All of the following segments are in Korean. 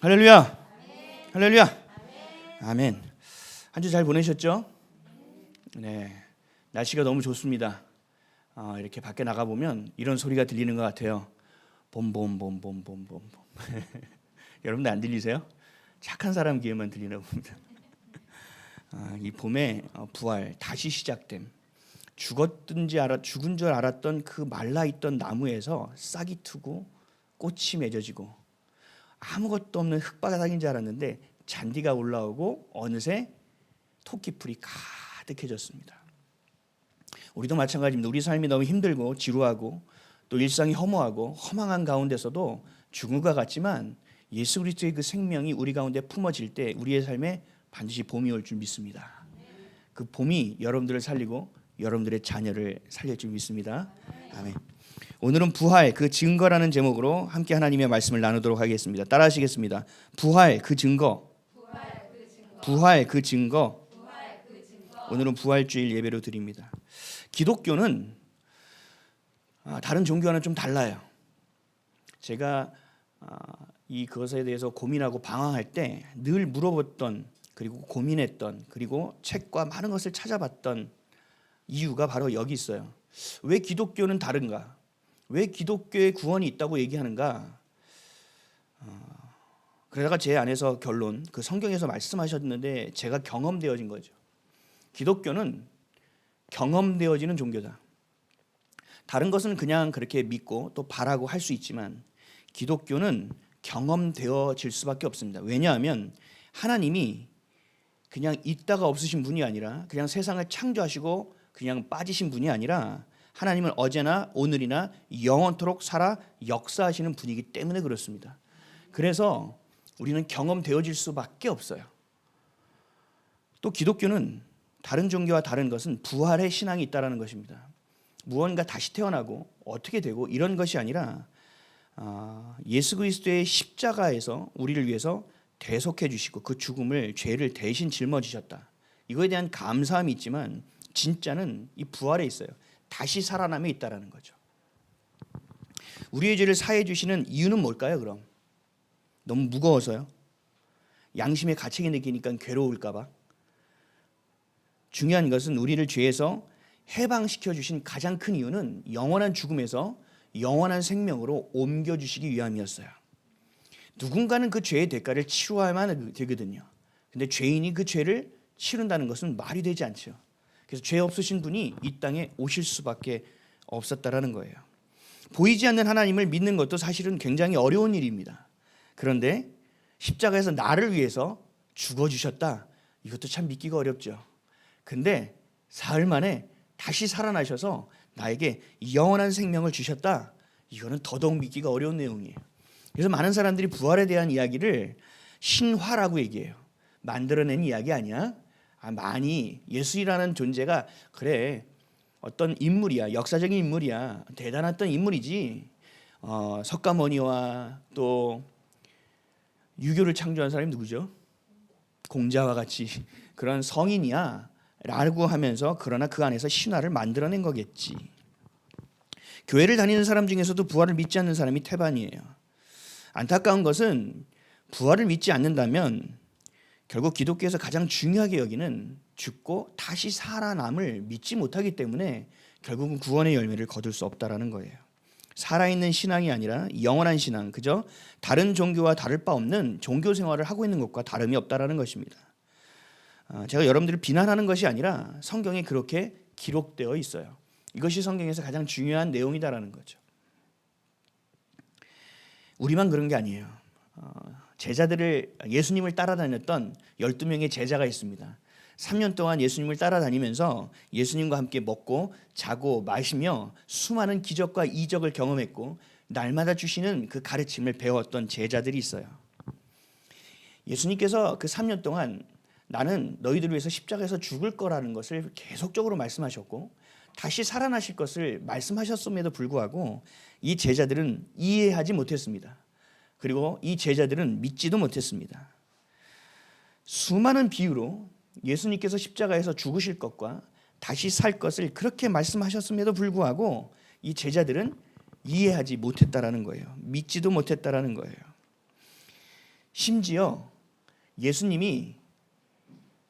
할렐루야. 할렐루야. 아멘. 한 주 잘 보내셨죠? 네. 날씨가 너무 좋습니다. 이렇게 밖에 나가 보면 이런 소리가 들리는 것 같아요. 봄봄봄봄봄봄봄. 여러분들 안 들리세요? 착한 사람 귀에만 들리나 봅니다. 이 봄에 부활, 다시 시작됨. 죽은 줄 알았던 그 말라있던 나무에서 싹이 트고 꽃이 맺어지고 아무것도 없는 흙바닥인 줄 알았는데 잔디가 올라오고 어느새 토끼풀이 가득해졌습니다. 우리도 마찬가지입니다. 우리 삶이 너무 힘들고 지루하고 또 일상이 허무하고 허망한 가운데서도 죽은 것 같지만 예수 그리스도의 그 생명이 우리 가운데 품어질 때 우리의 삶에 반드시 봄이 올 줄 믿습니다. 그 봄이 여러분들을 살리고 여러분들의 자녀를 살릴 줄 믿습니다. 아멘. 오늘은 부활 그 증거라는 제목으로 함께 하나님의 말씀을 나누도록 하겠습니다. 따라하시겠습니다. 부활 그 증거. 부활 그 증거. 오늘은 부활주일 예배로 드립니다. 기독교는 다른 종교와는 좀 달라요. 제가 그것에 대해서 고민하고 방황할 때 늘 물어봤던 그리고 고민했던 그리고 책과 많은 것을 찾아봤던 이유가 바로 여기 있어요. 왜 기독교는 다른가? 왜 기독교의 구원이 있다고 얘기하는가? 그러다가 제 안에서 결론, 그 성경에서 말씀하셨는데 제가 경험되어진 거죠. 기독교는 경험되어지는 종교다. 다른 것은 그냥 그렇게 믿고 또 바라고 할 수 있지만 기독교는 경험되어질 수밖에 없습니다. 왜냐하면 하나님이 그냥 있다가 없으신 분이 아니라 그냥 세상을 창조하시고 그냥 빠지신 분이 아니라 하나님은 어제나 오늘이나 영원토록 살아 역사하시는 분이기 때문에 그렇습니다. 그래서 우리는 경험되어질 수밖에 없어요. 또 기독교는 다른 종교와 다른 것은 부활의 신앙이 있다는 것입니다. 무언가 다시 태어나고 어떻게 되고 이런 것이 아니라 예수 그리스도의 십자가에서 우리를 위해서 대속해 주시고 그 죽음을 죄를 대신 짊어지셨다. 이거에 대한 감사함이 있지만 진짜는 이 부활에 있어요. 다시 살아남에 있다라는 거죠. 우리의 죄를 사해 주시는 이유는 뭘까요? 그럼 너무 무거워서요? 양심의 가책이 느끼니까 괴로울까 봐? 중요한 것은 우리를 죄에서 해방시켜 주신 가장 큰 이유는 영원한 죽음에서 영원한 생명으로 옮겨주시기 위함이었어요. 누군가는 그 죄의 대가를 치러야만 되거든요. 근데 죄인이 그 죄를 치른다는 것은 말이 되지 않죠. 그래서 죄 없으신 분이 이 땅에 오실 수밖에 없었다라는 거예요. 보이지 않는 하나님을 믿는 것도 사실은 굉장히 어려운 일입니다. 그런데 십자가에서 나를 위해서 죽어주셨다. 이것도 참 믿기가 어렵죠. 근데 사흘 만에 다시 살아나셔서 나에게 영원한 생명을 주셨다. 이거는 더더욱 믿기가 어려운 내용이에요. 그래서 많은 사람들이 부활에 대한 이야기를 신화라고 얘기해요. 만들어낸 이야기 아니야? 많이 예수라는 존재가 그래 어떤 인물이야, 역사적인 인물이야, 대단했던 인물이지. 석가모니와 또 유교를 창조한 사람이 누구죠? 공자와 같이 그런 성인이야 라고 하면서 그러나 그 안에서 신화를 만들어낸 거겠지. 교회를 다니는 사람 중에서도 부활을 믿지 않는 사람이 태반이에요. 안타까운 것은 부활을 믿지 않는다면 결국 기독교에서 가장 중요하게 여기는 죽고 다시 살아남을 믿지 못하기 때문에 결국은 구원의 열매를 거둘 수 없다라는 거예요. 살아있는 신앙이 아니라 영원한 신앙, 그저 다른 종교와 다를 바 없는 종교 생활을 하고 있는 것과 다름이 없다라는 것입니다. 제가 여러분들을 비난하는 것이 아니라 성경에 그렇게 기록되어 있어요. 이것이 성경에서 가장 중요한 내용이다라는 거죠. 우리만 그런 게 아니에요. 제자들을 예수님을 따라다녔던 12명의 제자가 있습니다. 3년 동안 예수님을 따라다니면서 예수님과 함께 먹고 자고 마시며 수많은 기적과 이적을 경험했고 날마다 주시는 그 가르침을 배웠던 제자들이 있어요. 예수님께서 그 3년 동안 나는 너희들을 위해서 십자가에서 죽을 거라는 것을 계속적으로 말씀하셨고 다시 살아나실 것을 말씀하셨음에도 불구하고 이 제자들은 이해하지 못했습니다. 그리고 이 제자들은 믿지도 못했습니다. 수많은 비유로 예수님께서 십자가에서 죽으실 것과 다시 살 것을 그렇게 말씀하셨음에도 불구하고 이 제자들은 이해하지 못했다라는 거예요. 믿지도 못했다라는 거예요. 심지어 예수님이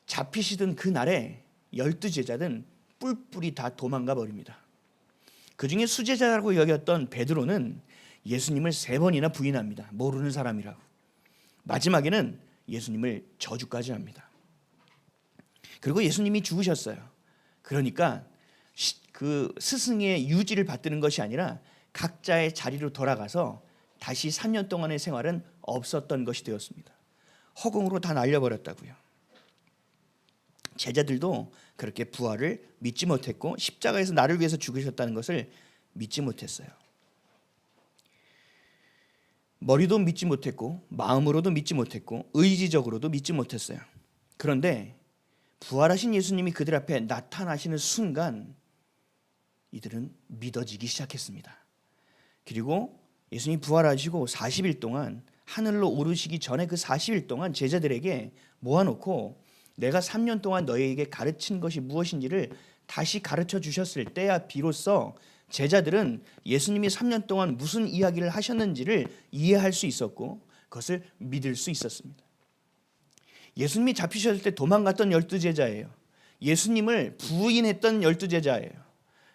잡히시던 그날에 12제자는 뿔뿔이 다 도망가 버립니다. 그 중에 수제자라고 여겼던 베드로는 예수님을 3번이나 부인합니다. 모르는 사람이라고. 마지막에는 예수님을 저주까지 합니다. 그리고 예수님이 죽으셨어요. 그러니까 그 스승의 유지를 받드는 것이 아니라 각자의 자리로 돌아가서 다시 3년 동안의 생활은 없었던 것이 되었습니다. 허공으로 다 날려버렸다고요. 제자들도 그렇게 부활을 믿지 못했고 십자가에서 나를 위해서 죽으셨다는 것을 믿지 못했어요. 머리도 믿지 못했고 마음으로도 믿지 못했고 의지적으로도 믿지 못했어요. 그런데 부활하신 예수님이 그들 앞에 나타나시는 순간 이들은 믿어지기 시작했습니다. 그리고 예수님이 부활하시고 40일 동안 하늘로 오르시기 전에 그 40일 동안 제자들에게 모아놓고 내가 3년 동안 너희에게 가르친 것이 무엇인지를 다시 가르쳐 주셨을 때야 비로소 제자들은 예수님이 3년 동안 무슨 이야기를 하셨는지를 이해할 수 있었고 그것을 믿을 수 있었습니다. 예수님이 잡히셨을 때 도망갔던 12제자예요. 예수님을 부인했던 12제자예요.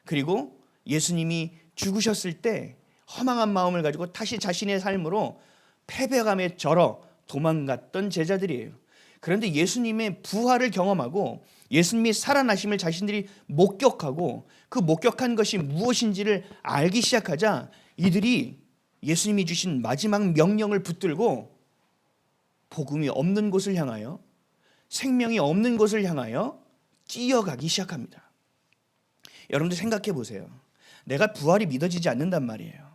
그리고 예수님이 죽으셨을 때 허망한 마음을 가지고 다시 자신의 삶으로 패배감에 절어 도망갔던 제자들이에요. 그런데 예수님의 부활을 경험하고 예수님이 살아나심을 자신들이 목격하고 그 목격한 것이 무엇인지를 알기 시작하자 이들이 예수님이 주신 마지막 명령을 붙들고 복음이 없는 곳을 향하여 생명이 없는 곳을 향하여 뛰어가기 시작합니다. 여러분들 생각해 보세요. 내가 부활이 믿어지지 않는단 말이에요.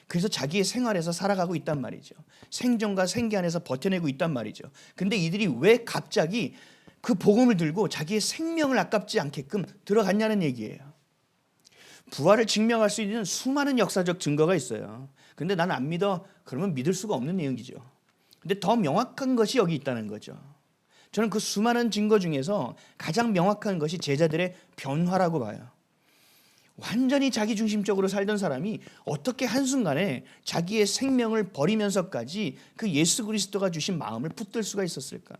그래서 자기의 생활에서 살아가고 있단 말이죠. 생존과 생계 안에서 버텨내고 있단 말이죠. 근데 이들이 왜 갑자기 그 복음을 들고 자기의 생명을 아깝지 않게끔 들어갔냐는 얘기예요. 부활을 증명할 수 있는 수많은 역사적 증거가 있어요. 근데 나는 안 믿어. 그러면 믿을 수가 없는 내용이죠. 근데 더 명확한 것이 여기 있다는 거죠. 저는 그 수많은 증거 중에서 가장 명확한 것이 제자들의 변화라고 봐요. 완전히 자기중심적으로 살던 사람이 어떻게 한순간에 자기의 생명을 버리면서까지 그 예수 그리스도가 주신 마음을 붙들 수가 있었을까?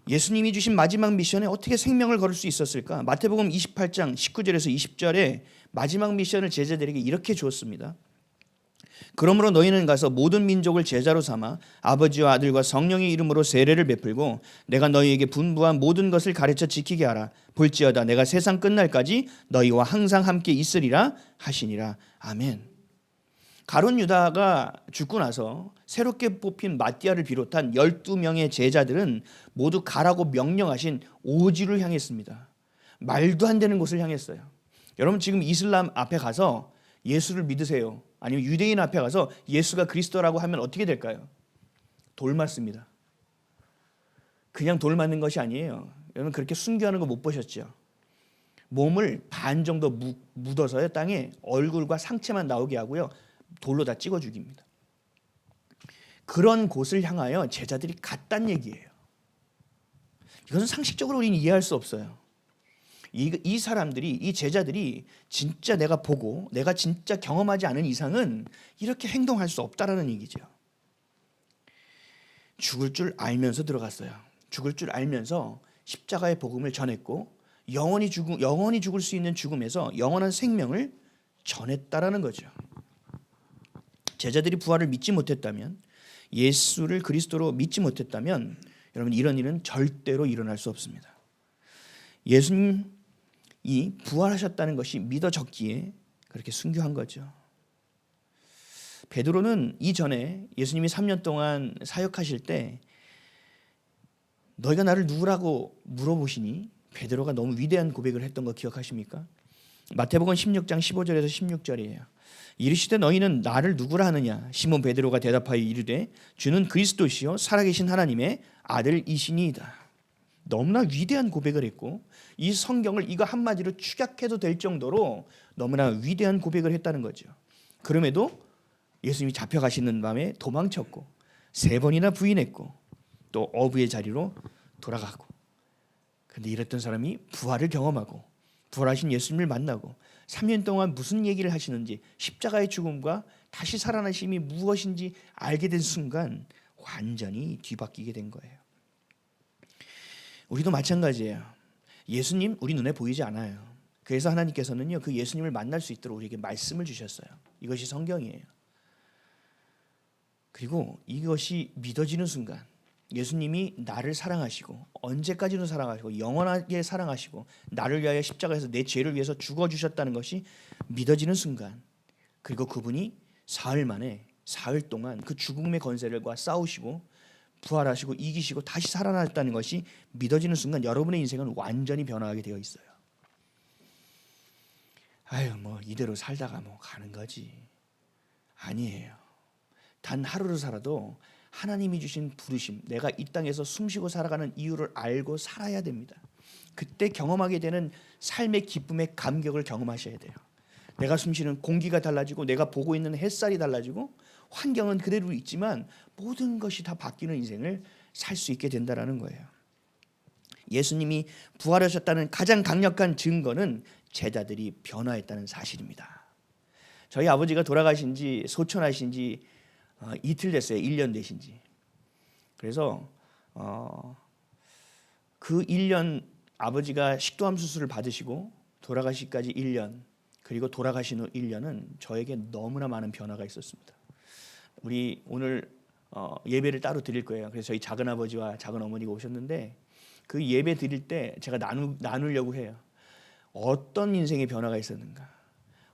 예수님이 주신 마지막 미션에 어떻게 생명을 걸을 수 있었을까? 마태복음 28장 19절에서 20절에 마지막 미션을 제자들에게 이렇게 주었습니다. 그러므로 너희는 가서 모든 민족을 제자로 삼아 아버지와 아들과 성령의 이름으로 세례를 베풀고 내가 너희에게 분부한 모든 것을 가르쳐 지키게 하라. 볼지어다 내가 세상 끝날까지 너희와 항상 함께 있으리라 하시니라. 아멘. 가룟 유다가 죽고 나서 새롭게 뽑힌 마띠아를 비롯한 12명의 제자들은 모두 가라고 명령하신 오지를 향했습니다. 말도 안 되는 곳을 향했어요. 여러분 지금 이슬람 앞에 가서 예수를 믿으세요. 아니면 유대인 앞에 가서 예수가 그리스도라고 하면 어떻게 될까요? 돌 맞습니다. 그냥 돌 맞는 것이 아니에요. 여러분 그렇게 순교하는 거 못 보셨죠? 몸을 반 정도 묻어서요 땅에 얼굴과 상체만 나오게 하고요 돌로 다 찍어 죽입니다. 그런 곳을 향하여 제자들이 갔단 얘기예요. 이것은 상식적으로 우리는 이해할 수 없어요. 이 사람들이, 이 제자들이 진짜 내가 보고 내가 진짜 경험하지 않은 이상은 이렇게 행동할 수 없다라는 얘기죠. 죽을 줄 알면서 들어갔어요. 죽을 줄 알면서 십자가의 복음을 전했고 영원히 죽을 수 있는 죽음에서 영원한 생명을 전했다라는 거죠. 제자들이 부활을 믿지 못했다면, 예수를 그리스도로 믿지 못했다면 여러분 이런 일은 절대로 일어날 수 없습니다. 예수님이 부활하셨다는 것이 믿어졌기에 그렇게 순교한 거죠. 베드로는 이전에 예수님이 3년 동안 사역하실 때 너희가 나를 누구라고 물어보시니 베드로가 너무 위대한 고백을 했던 거 기억하십니까? 마태복음 16장 15절에서 16절이에요. 이르시되 너희는 나를 누구라 하느냐? 시몬 베드로가 대답하여 이르되 주는 그리스도시요 살아계신 하나님의 아들이시니이다. 너무나 위대한 고백을 했고 이 성경을 이거 한마디로 축약해도 될 정도로 너무나 위대한 고백을 했다는 거죠. 그럼에도 예수님이 잡혀가시는 밤에 도망쳤고 3번이나 부인했고 또 어부의 자리로 돌아가고, 그런데 이랬던 사람이 부활을 경험하고 부활하신 예수님을 만나고 3년 동안 무슨 얘기를 하시는지 십자가의 죽음과 다시 살아나심이 무엇인지 알게 된 순간 완전히 뒤바뀌게 된 거예요. 우리도 마찬가지예요. 예수님 우리 눈에 보이지 않아요. 그래서 하나님께서는요, 그 예수님을 만날 수 있도록 우리에게 말씀을 주셨어요. 이것이 성경이에요. 그리고 이것이 믿어지는 순간 예수님이 나를 사랑하시고 언제까지도 사랑하시고 영원하게 사랑하시고 나를 위하여 십자가에서 내 죄를 위해서 죽어주셨다는 것이 믿어지는 순간, 그리고 그분이 사흘 동안 그 죽음의 권세들과 싸우시고 부활하시고 이기시고 다시 살아났다는 것이 믿어지는 순간 여러분의 인생은 완전히 변화하게 되어 있어요. 아유, 뭐 이대로 살다가 뭐 가는 거지. 아니에요. 단 하루를 살아도 하나님이 주신 부르심, 내가 이 땅에서 숨쉬고 살아가는 이유를 알고 살아야 됩니다. 그때 경험하게 되는 삶의 기쁨의 감격을 경험하셔야 돼요. 내가 숨쉬는 공기가 달라지고 내가 보고 있는 햇살이 달라지고 환경은 그대로 있지만 모든 것이 다 바뀌는 인생을 살 수 있게 된다는 거예요. 예수님이 부활하셨다는 가장 강력한 증거는 제자들이 변화했다는 사실입니다. 저희 아버지가 돌아가신 지 소천하신 지 이틀 됐어요. 1년 되신 지. 그래서 그 1년 아버지가 식도암 수술을 받으시고 돌아가시기까지 1년, 그리고 돌아가신 후 1년은 저에게 너무나 많은 변화가 있었습니다. 우리 오늘 예배를 따로 드릴 거예요. 그래서 저희 작은아버지와 작은어머니가 오셨는데 그 예배 드릴 때 제가 나누려고 해요. 어떤 인생의 변화가 있었는가.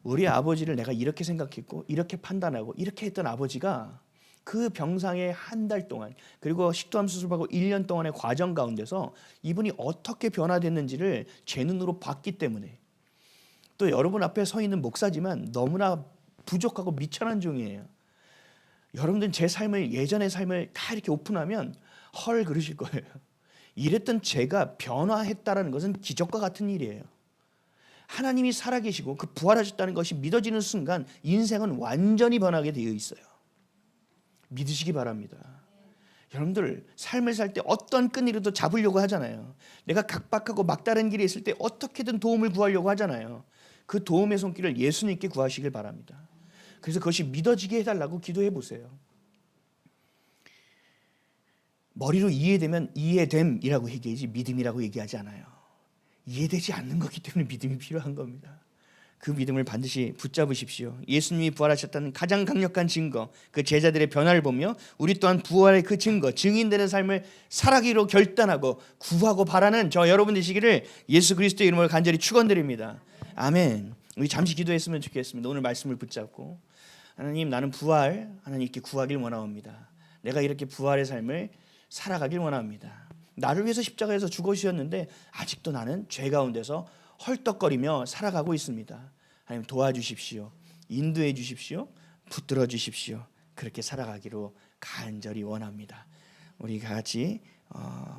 우리 아버지를 내가 이렇게 생각했고 이렇게 판단하고 이렇게 했던 아버지가 그 병상에 한 달 동안, 그리고 식도암 수술받고 1년 동안의 과정 가운데서 이분이 어떻게 변화됐는지를 제 눈으로 봤기 때문에, 또 여러분 앞에 서 있는 목사지만 너무나 부족하고 미천한 종이에요. 여러분들은 제 삶을, 예전의 삶을 다 이렇게 오픈하면 헐 그러실 거예요. 이랬던 제가 변화했다라는 것은 기적과 같은 일이에요. 하나님이 살아계시고 그 부활하셨다는 것이 믿어지는 순간 인생은 완전히 변하게 되어 있어요. 믿으시기 바랍니다. 여러분들 삶을 살 때 어떤 끈이라도 잡으려고 하잖아요. 내가 각박하고 막다른 길에 있을 때 어떻게든 도움을 구하려고 하잖아요. 그 도움의 손길을 예수님께 구하시길 바랍니다. 그래서 그것이 믿어지게 해달라고 기도해 보세요. 머리로 이해되면 이해됨이라고 얘기하지 믿음이라고 얘기하지 않아요. 이해되지 않는 거기 때문에 믿음이 필요한 겁니다. 그 믿음을 반드시 붙잡으십시오. 예수님이 부활하셨다는 가장 강력한 증거, 그 제자들의 변화를 보며 우리 또한 부활의 그 증거, 증인되는 삶을 살아가기로 결단하고 구하고 바라는 저 여러분 되시기를 예수 그리스도의 이름으로 간절히 축원드립니다. 아멘. 우리 잠시 기도했으면 좋겠습니다. 오늘 말씀을 붙잡고, 하나님, 나는 하나님께 구하길 원하옵니다. 내가 이렇게 부활의 삶을 살아가길 원합니다. 나를 위해서 십자가에서 죽으셨는데 아직도 나는 죄 가운데서 헐떡거리며 살아가고 있습니다. 하나님 도와주십시오. 인도해 주십시오. 붙들어 주십시오. 그렇게 살아가기로 간절히 원합니다. 우리 같이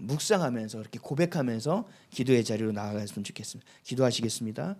묵상하면서, 이렇게 고백하면서 기도의 자리로 나아갔으면 좋겠습니다. 기도하시겠습니다.